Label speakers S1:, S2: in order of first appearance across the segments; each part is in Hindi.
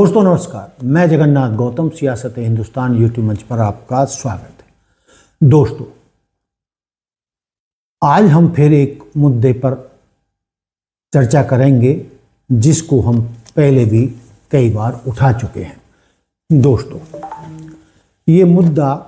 S1: दोस्तों नमस्कार, मैं जगन्नाथ गौतम सियासत हिंदुस्तान यूट्यूब मंच पर आपका स्वागत है। दोस्तों, आज हम फिर एक मुद्दे पर चर्चा करेंगे जिसको हम पहले भी कई बार उठा चुके हैं। दोस्तों, ये मुद्दा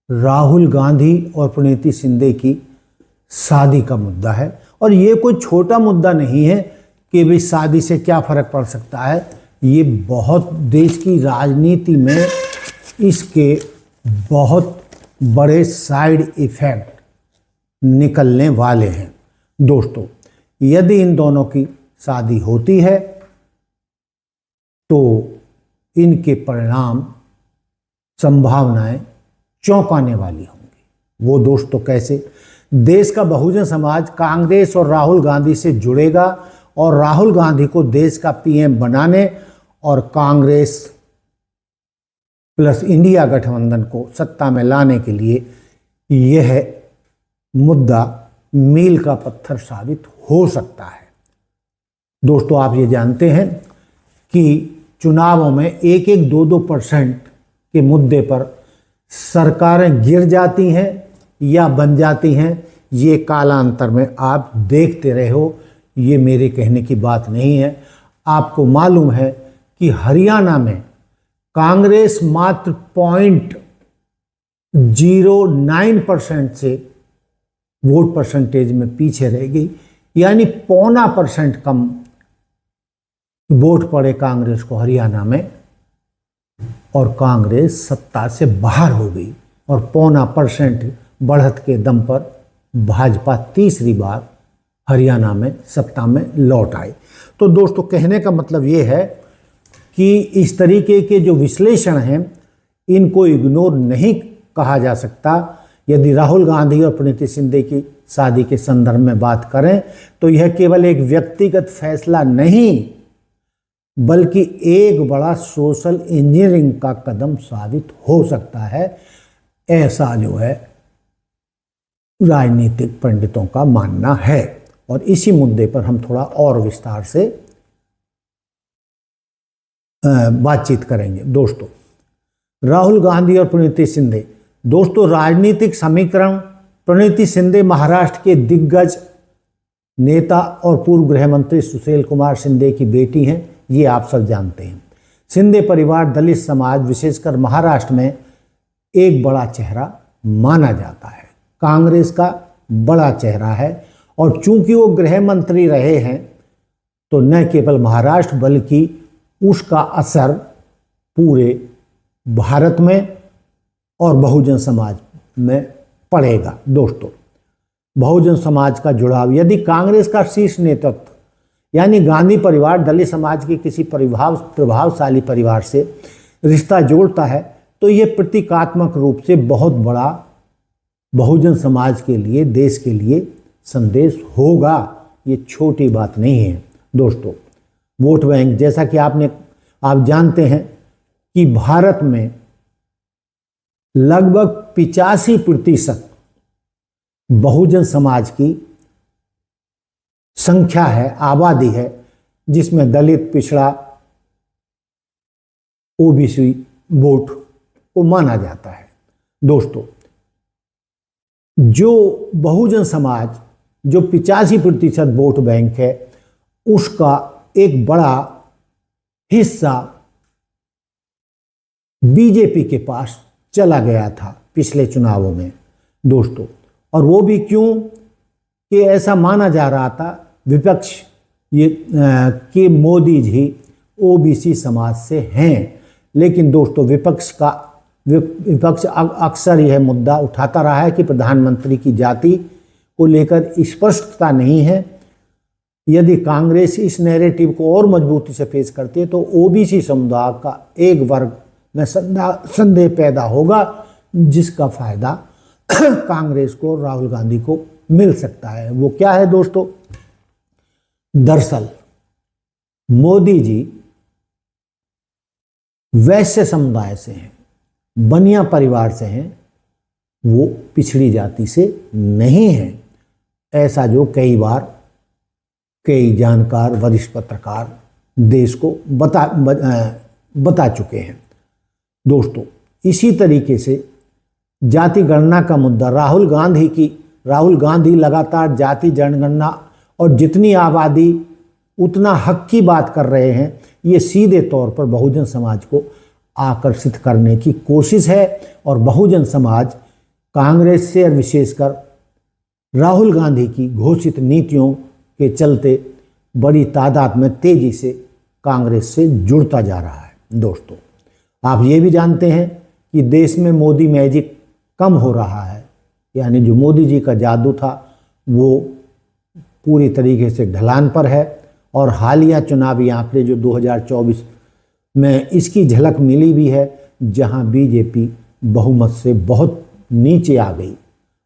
S1: राहुल गांधी और प्रीति शिंदे की शादी का मुद्दा है और ये कोई छोटा मुद्दा नहीं है कि भाई शादी से क्या फर्क पड़ सकता है। ये बहुत देश की राजनीति में इसके बहुत बड़े साइड इफ़ेक्ट निकलने वाले हैं। दोस्तों, यदि इन दोनों की शादी होती है तो इनके परिणाम संभावनाएं चौंकाने वाली होंगी। वो दोस्तों कैसे? देश का बहुजन समाज कांग्रेस और राहुल गांधी से जुड़ेगा और राहुल गांधी को देश का पीएम बनाने और कांग्रेस प्लस इंडिया गठबंधन को सत्ता में लाने के लिए यह मुद्दा मील का पत्थर साबित हो सकता है। दोस्तों, आप ये जानते हैं कि चुनावों में 1-2% के मुद्दे पर सरकारें गिर जाती हैं या बन जाती हैं। ये कालांतर में आप देखते रहे हो, ये मेरे कहने की बात नहीं है। आपको मालूम है कि हरियाणा में कांग्रेस मात्र 0.09% से वोट परसेंटेज में पीछे रह गई, यानी 0.25% कम वोट पड़े कांग्रेस को हरियाणा में और कांग्रेस सत्ता से बाहर हो गई और 0.25% बढ़त के दम पर भाजपा तीसरी बार हरियाणा में सत्ता में लौट आई। तो दोस्तों, कहने का मतलब ये है कि इस तरीके के जो विश्लेषण हैं इनको इग्नोर नहीं कहा जा सकता। यदि राहुल गांधी और प्रीति शिंदे की शादी के संदर्भ में बात करें तो यह केवल एक व्यक्तिगत फैसला नहीं बल्कि एक बड़ा सोशल इंजीनियरिंग का कदम साबित हो सकता है, ऐसा जो है राजनीतिक पंडितों का मानना है। और इसी मुद्दे पर हम थोड़ा और विस्तार से बातचीत करेंगे। दोस्तों, राहुल गांधी और प्रीति शिंदे। दोस्तों, राजनीतिक समीकरण, प्रीति शिंदे महाराष्ट्र के दिग्गज नेता और पूर्व गृह मंत्री सुशील कुमार शिंदे की बेटी हैं, ये आप सब जानते हैं। शिंदे परिवार दलित समाज विशेषकर महाराष्ट्र में एक बड़ा चेहरा माना जाता है, कांग्रेस का बड़ा चेहरा है और चूंकि वो गृह मंत्री रहे हैं तो न केवल महाराष्ट्र बल्कि उसका असर पूरे भारत में और बहुजन समाज में पड़ेगा। दोस्तों, बहुजन समाज का जुड़ाव, यदि कांग्रेस का शीर्ष नेतृत्व यानी गांधी परिवार दलित समाज के किसी प्रभावशाली परिवार से रिश्ता जोड़ता है तो यह प्रतीकात्मक रूप से बहुत बड़ा बहुजन समाज के लिए, देश के लिए संदेश होगा। ये छोटी बात नहीं है। दोस्तों, वोट बैंक, जैसा कि आप जानते हैं कि भारत में लगभग 85% बहुजन समाज की संख्या है, आबादी है, जिसमें दलित, पिछड़ा, ओबीसी वोट को माना जाता है। दोस्तों, जो बहुजन समाज जो 85% वोट बैंक है उसका एक बड़ा हिस्सा बीजेपी के पास चला गया था पिछले चुनावों में। दोस्तों, और वो भी क्यों कि ऐसा माना जा रहा था विपक्ष कि मोदी जी ओबीसी समाज से हैं। लेकिन दोस्तों, विपक्ष अक्सर यह मुद्दा उठाता रहा है कि प्रधानमंत्री की जाति को लेकर स्पष्टता नहीं है। यदि कांग्रेस इस नैरेटिव को और मजबूती से पेश करती है तो ओबीसी समुदाय का एक वर्ग में संदेह पैदा होगा जिसका फायदा कांग्रेस को, राहुल गांधी को मिल सकता है। वो क्या है दोस्तों? दरअसल मोदी जी वैश्य समुदाय से हैं, बनिया परिवार से हैं, वो पिछड़ी जाति से नहीं हैं, ऐसा जो कई बार कई जानकार वरिष्ठ पत्रकार देश को बता चुके हैं। दोस्तों, इसी तरीके से जाति गणना का मुद्दा, राहुल गांधी लगातार जाति जनगणना और जितनी आबादी उतना हक की बात कर रहे हैं। ये सीधे तौर पर बहुजन समाज को आकर्षित करने की कोशिश है और बहुजन समाज कांग्रेस से और विशेषकर राहुल गांधी की घोषित नीतियों के चलते बड़ी तादाद में तेजी से कांग्रेस से जुड़ता जा रहा है। दोस्तों, आप ये भी जानते हैं कि देश में मोदी मैजिक कम हो रहा है, यानी जो मोदी जी का जादू था वो पूरी तरीके से ढलान पर है और हालिया चुनावी आंकड़े जो 2024 में इसकी झलक मिली भी है, जहां बीजेपी बहुमत से बहुत नीचे आ गई।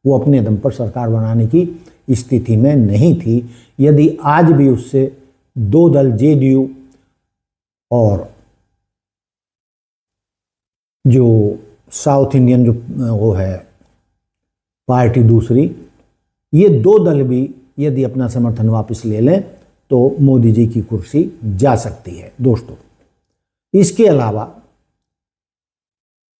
S1: वो अपने दम पर सरकार बनाने की स्थिति में नहीं थी। यदि आज भी उससे दो दल जेडीयू और जो साउथ इंडियन जो वो है पार्टी दूसरी, ये दो दल भी यदि अपना समर्थन वापस ले लें तो मोदी जी की कुर्सी जा सकती है। दोस्तों, इसके अलावा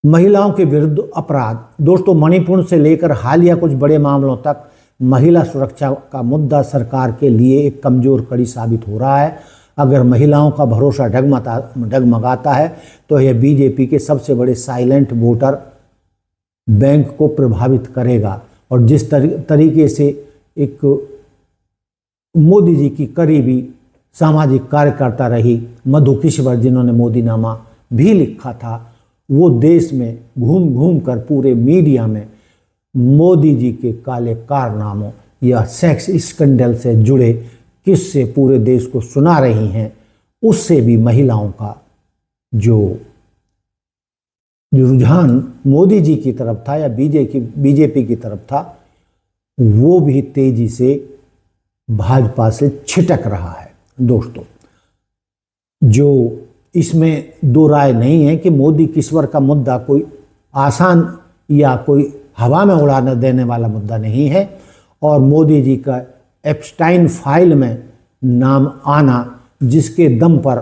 S1: महिलाओं के विरुद्ध अपराध, दोस्तों मणिपुर से लेकर हालिया कुछ बड़े मामलों तक महिला सुरक्षा का मुद्दा सरकार के लिए एक कमजोर कड़ी साबित हो रहा है। अगर महिलाओं का भरोसा डगमगाता है तो यह बीजेपी के सबसे बड़े साइलेंट वोटर बैंक को प्रभावित करेगा। और जिस तरीके से एक मोदी जी की करीबी सामाजिक कार्यकर्ता रही मधु किश्वर, जिन्होंने मोदीनामा भी लिखा था, वो देश में घूम घूम कर पूरे मीडिया में मोदी जी के काले कारनामों या सेक्स स्कैंडल से जुड़े किस्से पूरे देश को सुना रही हैं। उससे भी महिलाओं का जो रुझान मोदी जी की तरफ था या बीजेपी की तरफ था, वो भी तेजी से भाजपा से छिटक रहा है। दोस्तों, जो इसमें दो राय नहीं है कि मोदी किश्वर का मुद्दा कोई आसान या कोई हवा में उड़ाने देने वाला मुद्दा नहीं है और मोदी जी का एप्स्टाइन फाइल में नाम आना, जिसके दम पर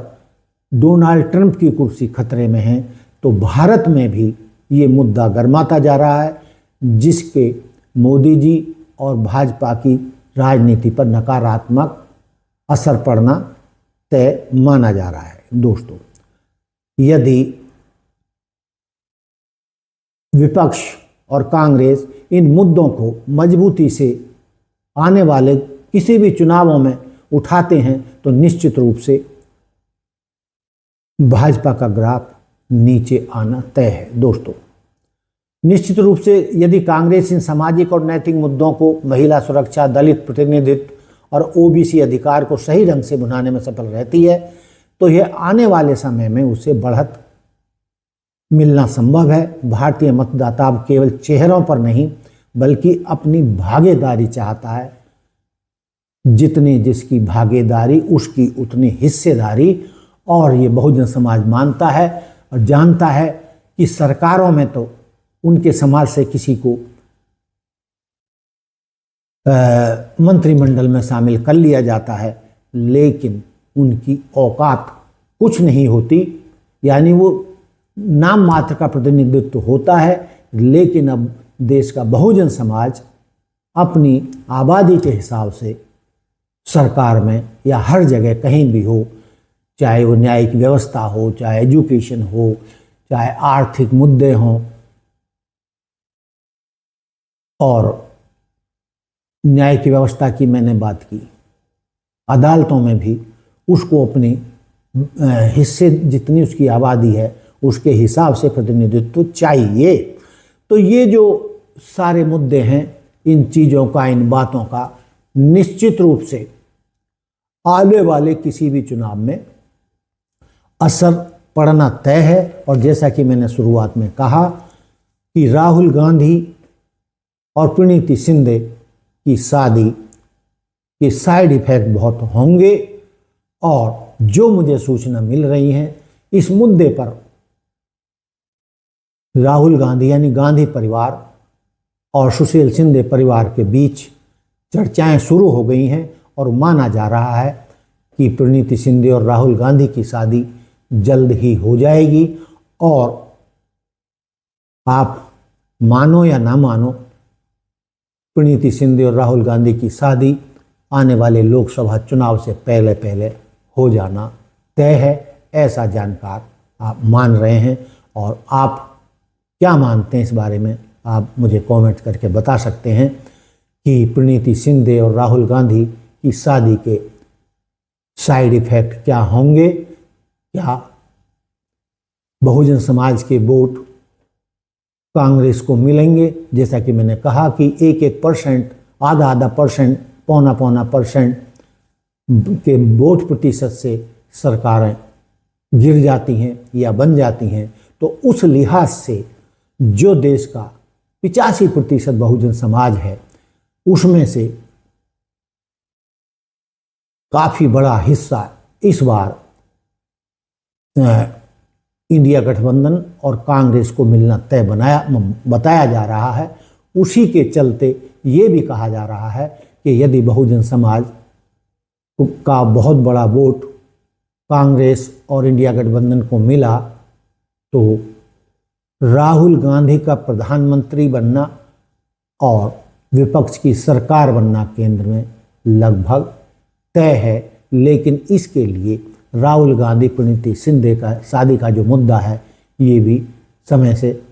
S1: डोनाल्ड ट्रंप की कुर्सी खतरे में है, तो भारत में भी ये मुद्दा गर्माता जा रहा है, जिसके मोदी जी और भाजपा की राजनीति पर नकारात्मक असर पड़ना तय माना जा रहा है। दोस्तों, यदि विपक्ष और कांग्रेस इन मुद्दों को मजबूती से आने वाले किसी भी चुनावों में उठाते हैं तो निश्चित रूप से भाजपा का ग्राफ नीचे आना तय है। दोस्तों, निश्चित रूप से यदि कांग्रेस इन सामाजिक और नैतिक मुद्दों को, महिला सुरक्षा, दलित प्रतिनिधित्व और ओबीसी अधिकार को सही ढंग से बुझाने में सफल रहती है तो यह आने वाले समय में उसे बढ़त मिलना संभव है। भारतीय मतदाता अब केवल चेहरों पर नहीं बल्कि अपनी भागीदारी चाहता है। जितनी जिसकी भागीदारी उसकी उतनी हिस्सेदारी, और ये बहुजन समाज मानता है और जानता है कि सरकारों में तो उनके समाज से किसी को मंत्रिमंडल में शामिल कर लिया जाता है, लेकिन उनकी औकात कुछ नहीं होती, यानी वो नाम मात्र का प्रतिनिधित्व होता है। लेकिन अब देश का बहुजन समाज अपनी आबादी के हिसाब से सरकार में या हर जगह कहीं भी हो, चाहे वो न्यायिक व्यवस्था हो, चाहे एजुकेशन हो, चाहे आर्थिक मुद्दे हों, और न्याय की व्यवस्था की मैंने बात की, अदालतों में भी उसको अपने हिस्से जितनी उसकी आबादी है उसके हिसाब से प्रतिनिधित्व चाहिए। तो ये जो सारे मुद्दे हैं, इन चीज़ों का, इन बातों का निश्चित रूप से आने वाले किसी भी चुनाव में असर पड़ना तय है। और जैसा कि मैंने शुरुआत में कहा कि राहुल गांधी और प्रीति शिंदे की शादी के साइड इफेक्ट बहुत होंगे, और जो मुझे सूचना मिल रही है इस मुद्दे पर राहुल गांधी यानी गांधी परिवार और सुशील शिंदे परिवार के बीच चर्चाएं शुरू हो गई हैं और माना जा रहा है कि प्रणीति शिंदे और राहुल गांधी की शादी जल्द ही हो जाएगी। और आप मानो या ना मानो, प्रणीति शिंदे और राहुल गांधी की शादी आने वाले लोकसभा चुनाव से पहले पहले हो जाना तय है, ऐसा जानकार आप मान रहे हैं। और आप क्या मानते हैं इस बारे में आप मुझे कमेंट करके बता सकते हैं कि प्रणीति शिंदे और राहुल गांधी की शादी के साइड इफ़ेक्ट क्या होंगे। क्या बहुजन समाज के वोट कांग्रेस को मिलेंगे, जैसा कि मैंने कहा कि 1% आधा परसेंट, पौना परसेंट के वोट प्रतिशत से सरकारें गिर जाती हैं या बन जाती हैं, तो उस लिहाज से जो देश का 85% बहुजन समाज है, उसमें से काफ़ी बड़ा हिस्सा इस बार इंडिया गठबंधन और कांग्रेस को मिलना तय बताया जा रहा है। उसी के चलते ये भी कहा जा रहा है कि यदि बहुजन समाज का बहुत बड़ा वोट कांग्रेस और इंडिया गठबंधन को मिला तो राहुल गांधी का प्रधानमंत्री बनना और विपक्ष की सरकार बनना केंद्र में लगभग तय है। लेकिन इसके लिए राहुल गांधी प्रणीति शिंदे का शादी का जो मुद्दा है, ये भी समय से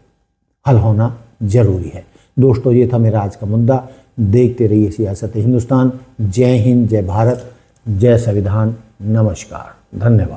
S1: हल होना जरूरी है। दोस्तों, ये था मेरा आज का मुद्दा। देखते रहिए सियासत हिंदुस्तान। जय हिंद, जय भारत, जय संविधान। नमस्कार, धन्यवाद।